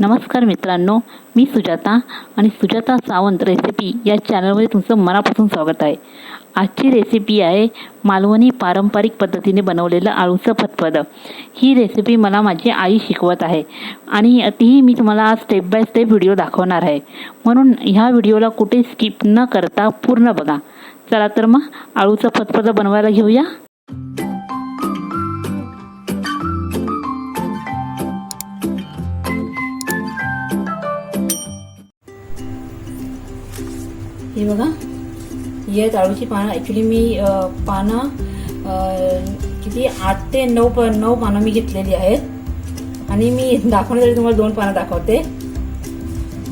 नमस्कार मित्रांनो, मी सुजाता आणि सुजाता सावंत रेसिपी या चॅनलमध्ये तुमचं मनापासून स्वागत आहे। आजची रेसिपी आहे मालवणी पारंपरिक पद्धतीने बनवलेलं आळूचं फतफत। ही रेसिपी मला माझी आई शिकवत आहे आणि तीही मी तुम्हाला स्टेप बाय स्टेप व्हिडिओ दाखवणार आहे, म्हणून ह्या व्हिडिओला कुठे स्किप न करता पूर्ण बघा। चला तर मग आळूचं फतफत बनवायला घेऊया। हे बघा, ही आहेत आळूची पानं। ॲक्च्युली मी पानं किती 8 ते 9 पानं मी घेतलेली आहेत आणि मी दाखवण्यासाठी तुम्हाला 2 पानं दाखवते।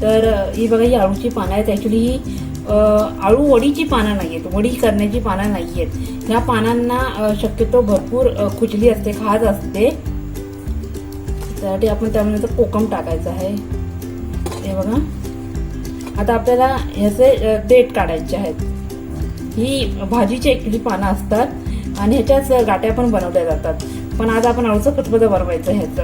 तर ही बघा, ही आळूची पानं आहेत। ॲक्च्युली ही आळू वडीची पानं नाही आहेत, वडी करण्याची पानं नाही आहेत। ह्या पानांना शक्यतो भरपूर खुजली असते, खाज असते, त्यासाठी आपण त्यामध्ये कोकम टाकायचं आहे। हे बघा, आता आपल्याला ह्याचे देठ काढायचे आहेत। ही भाजीची ॲक्च्युली पानं असतात आणि ह्याच्याच गाठ्या पण बनवल्या जातात, पण आज आपण आळूचं फतफत बनवायचं ह्याचं।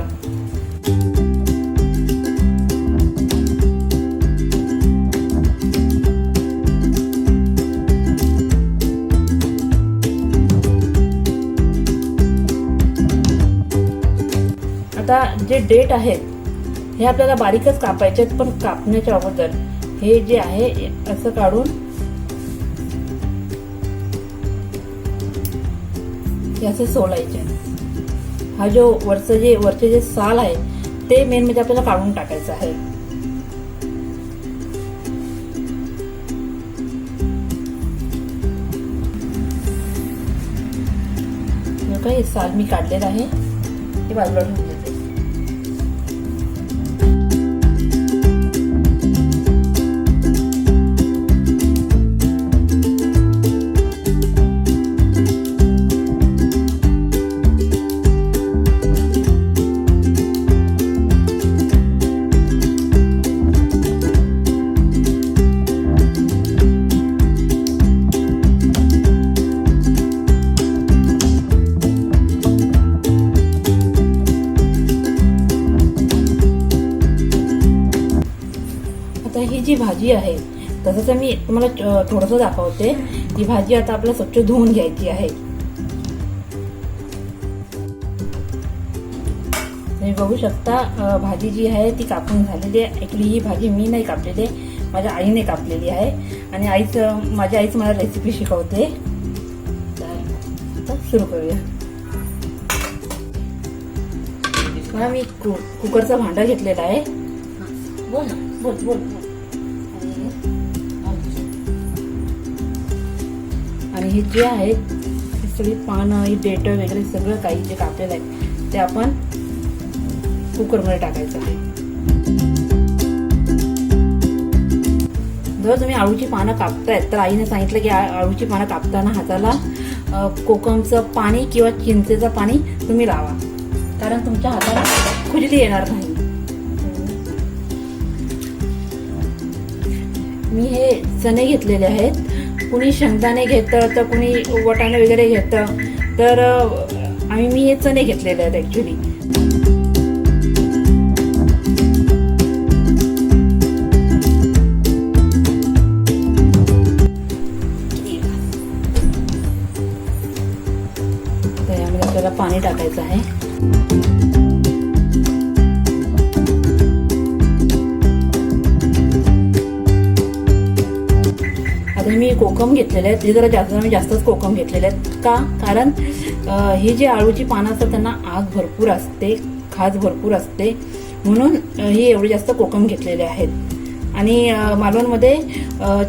आता जे देठ आहेत हे आपल्याला बारीकच कापायचे आहेत, पण कापण्याच्या अगोदर हे जे आहे असं काढून हे असे सोलायचे। हा जो वरचे जे साल आहे ते मेन म्हणजे आपल्याला काढून टाकायचं आहे। हे साल मी काढलेलं आहे, हे बाजूला ठेवून देते। ही जी भाजी आहे तसं तर मी तुम्हाला थोडंसं दाखवते। ही भाजी आता आपल्याला स्वच्छ धुवून घ्यायची आहे। तुम्ही बघू शकता भाजी जी आहे ती कापून झालेली आहे। ॲक्च्युली ही भाजी मी नाही कापलेली आहे, माझ्या आईने कापलेली आहे आणि माझ्या आईच मला रेसिपी शिकवते। तर सुरू करूया। मला मी कुकरचं भांडं घेतलेलं आहे। बोल आणि हे जे आहेत हे सगळी पानं, ही देठ वगैरे सगळं काही जे कापलेलं आहे ते आपण कुकरमध्ये टाकायचं आहे। जर तुम्ही आळूची पानं कापतायत तर आईने सांगितलं की आळूची पानं कापताना हाताला कोकमचं पाणी किंवा चिंचेचं पाणी तुम्ही लावा, कारण तुमच्या हाताला खुजली येणार नाही। मी हे चणे घेतलेले आहेत, कुणी शेंगदाणे घेतं तर कुणी वाटाणे वगैरे घेतं, तर मी हे चणे घेतलेले आहेत ॲक्च्युली। तर यामध्ये आपल्याला पाणी टाकायचं आहे। मी कोकम घेतलेले आहेत, हे जरा जास्तच कोकम घेतलेले आहेत। का? कारण ही जी आळूची पानं असतात त्यांना आग भरपूर असते, खाज भरपूर असते, म्हणून ही एवढे जास्त कोकम घेतलेले आहेत। आणि मालवणमध्ये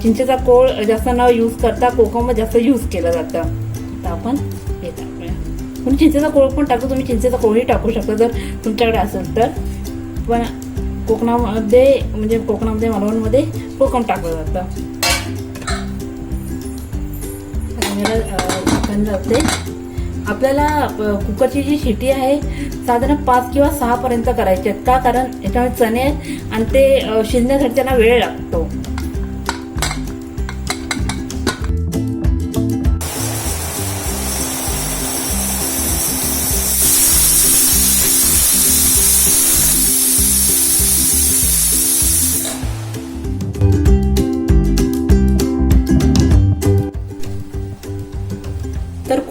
चिंचेचा कोळ जास्त न यूज करता कोकम जास्त यूज केलं जातं। तर आपण हे टाकूया। तुम्ही चिंचेचा कोळ पण टाकू, तुम्ही चिंचेचा कोळही टाकू शकता जर तुमच्याकडे असेल तर, पण कोकणामध्ये मालवणमध्ये कोकम टाकलं जातं। झाकण लावते। आपल्याला कुकरची जी शिटी आहे साधारण 5 किंवा 6 पर्यंत करायची आहेत। का? कारण याच्यामध्ये चणे आहेत आणि ते शिजण्यासाठी त्यांना वेळ लागतो।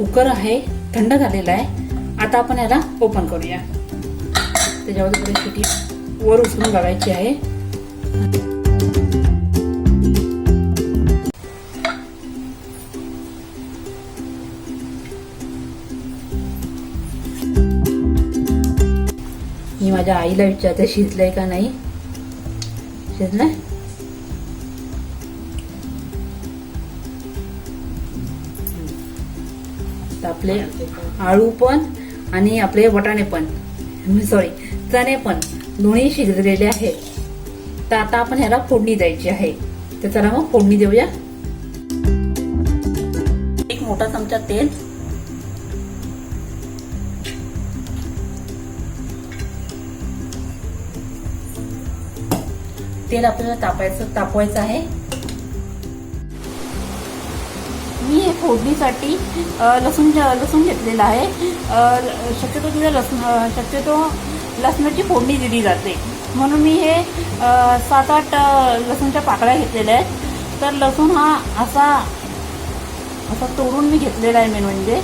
कुकर आहे थंड झालेला आहे. आता आपण याला ओपन करूया. त्याच्यावर थोडी शिटी वर उचलून बघायची आहे. मी माझ्या आईला विचारते शिजलंय का नाही. शिजलंय. आपले आळू पण आणि आपले वाटाणे पण सॉरी चणे पण दोन्ही शिजलेले आहेत. तर आता आपण ह्याला फोडणी द्यायची आहे. तर चला मग फोडणी देऊया. एक मोठा चमचा तेल, तेल आपल्याला तापवायचं आहे. मी हे फोडणीसाठी लसूण घेतलेला आहे. शक्यतो लसणाची फोडणी दिली जाते म्हणून मी हे 7-8 लसूणच्या पाकळ्या घेतलेल्या आहेत. तर लसूण हा असा तोडून मी घेतलेला आहे. मेन म्हणजे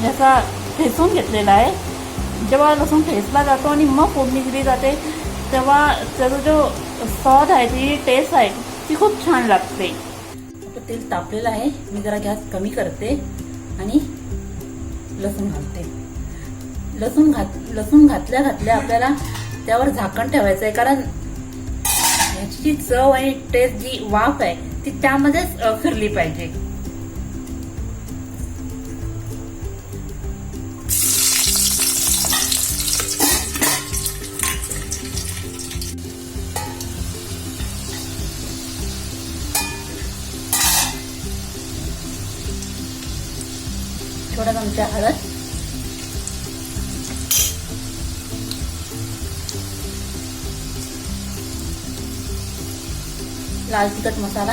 याचा ठेचून घेतलेला आहे. जेव्हा लसूण ठेचला जातो आणि मग फोडणी दिली जाते तेव्हा त्याचा जो स्वाद आहे, ती टेस्ट आहे, ती खूप छान लागते. तेल तापलेलं आहे. मी जरा गॅस कमी करते आणि लसूण घालते. लसूण घातल्या आपल्याला त्यावर झाकण ठेवायचं आहे. कारण याची जी चव आणि टेस्ट, जी वाफ आहे, ती त्यामध्येच फिरली पाहिजे. थोडा चमचा हळद, लाल तिखट मसाला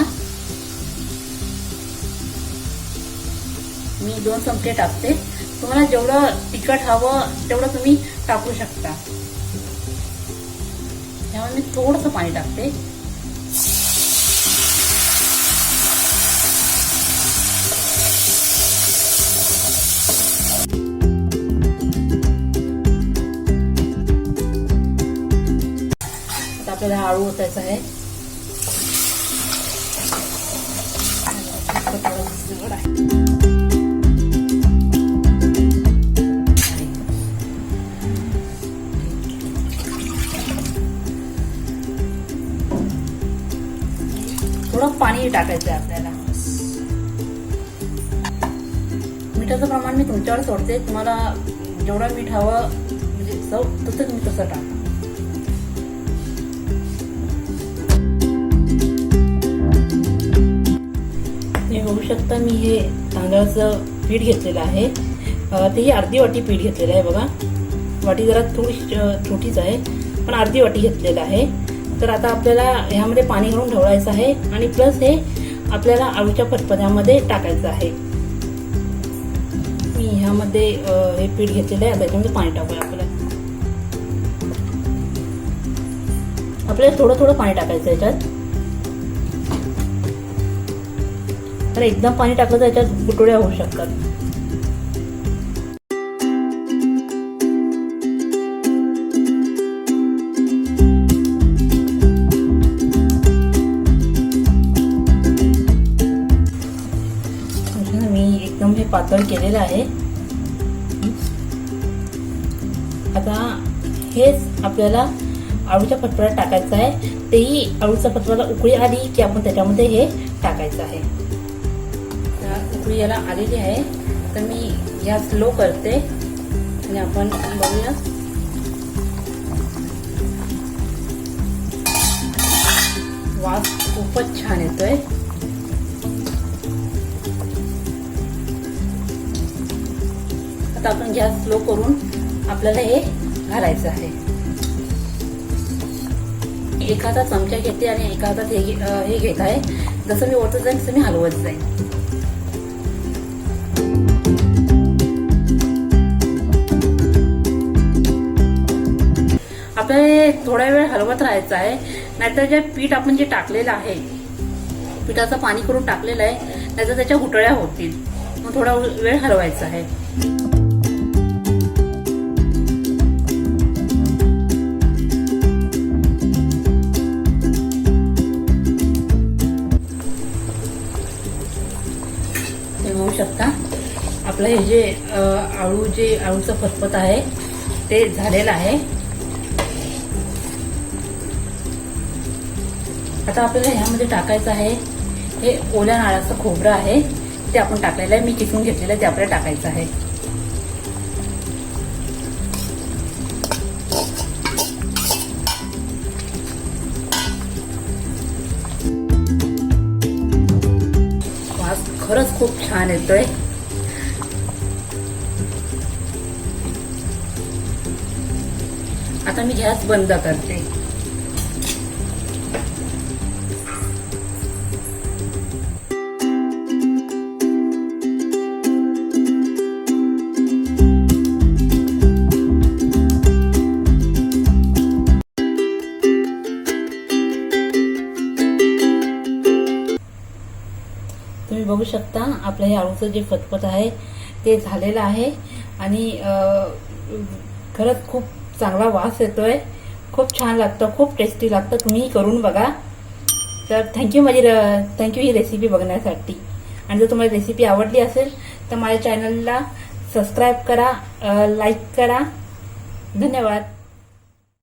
मी 2 चमचे टाकते. तुम्हाला जेवढं तिखट हवं तेवढं तुम्ही टाकू शकता. त्यामुळे मी थोडंसं पाणी टाकते. आपल्याला आळू ओतायचा आहे. थोडं पाणी टाकायचं आहे आपल्याला. मिठाचं प्रमाण मी तुमच्यावर सोडते. तुम्हाला जेवढं मीठ हवं म्हणजे चव तसं तुम्ही तसं टाका. बघू शकता मी हे तांदळाचं पीठ घेतलेलं आहे. ते ही अर्धी वाटी पीठ घेतलेलं आहे. बघा, वाटी जरा थोडी छोटीच आहे पण अर्धी वाटी घेतलेलं आहे. तर आता आपल्याला ह्यामध्ये पाणी घालून ढवळायचं आहे आणि प्लस हे आपल्याला आळूच्या फतफत्यामध्ये टाकायचं आहे. मी ह्यामध्ये हे पीठ घेतलेलं आहे. आता याच्यामध्ये पाणी टाकूया. आपल्याला थोडं पाणी टाकायचं याच्यात. तर एकदम पाणी टाकलं तर याच्यात गुटळ्या होऊ शकतात. मी एकदम हे पातळ केलेलं आहे. आता हेच आपल्याला आळूच्या फतफत्यात टाकायचं आहे. तेही आळूच्या फतफत्याला उकळी आली की आपण त्याच्यामध्ये हे टाकायचं आहे. उकळी याला आलेली आहे तर मी गॅस लो करते आणि आपण बघूया. वास खूपच छान येतोय. आता आपण गॅस स्लो करून आपल्याला हे घालायचं आहे. एका हातात चमचा घेते आणि एका हातात हे घेत आहे. जसं मी ओतत जाईन तसं मी हलवत जाईन. आपल्याला थोडा वेळ हलवत राहायचं आहे. नाहीतर जे पीठ आपण जे टाकलेलं आहे, पिठाचं पाणी करून टाकलेलं आहे, नाहीतर त्याच्या गुटळ्या होतील. मग थोडा वेळ हलवायचा आहे. बघू शकता आपलं हे जे आळूचं फतफत आहे ते झालेलं आहे. आता आपल्याला ह्यामध्ये टाकायचं आहे हे ओल्या नारळाचं खोबरं आहे ते आपण टाकलेलं आहे. मी किसून घेतलेलं आहे ते आपल्याला टाकायचं आहे. वास खरंच खूप छान येतोय. आता मी गॅस बंद करते. तुम्ही बघू शकता आपलं हे आळूचं जे फतफत आहे ते झालेलं आहे आणि खरंच खूप चांगला वास येतोय. खूप छान लागतं, खूप टेस्टी लागतं. तुम्ही करून बघा. तर थँक्यू ही रेसिपी बघण्यासाठी. आणि जर तुम्हाला रेसिपी आवडली असेल तर माझ्या चॅनलला सबस्क्राईब करा, लाईक करा. धन्यवाद.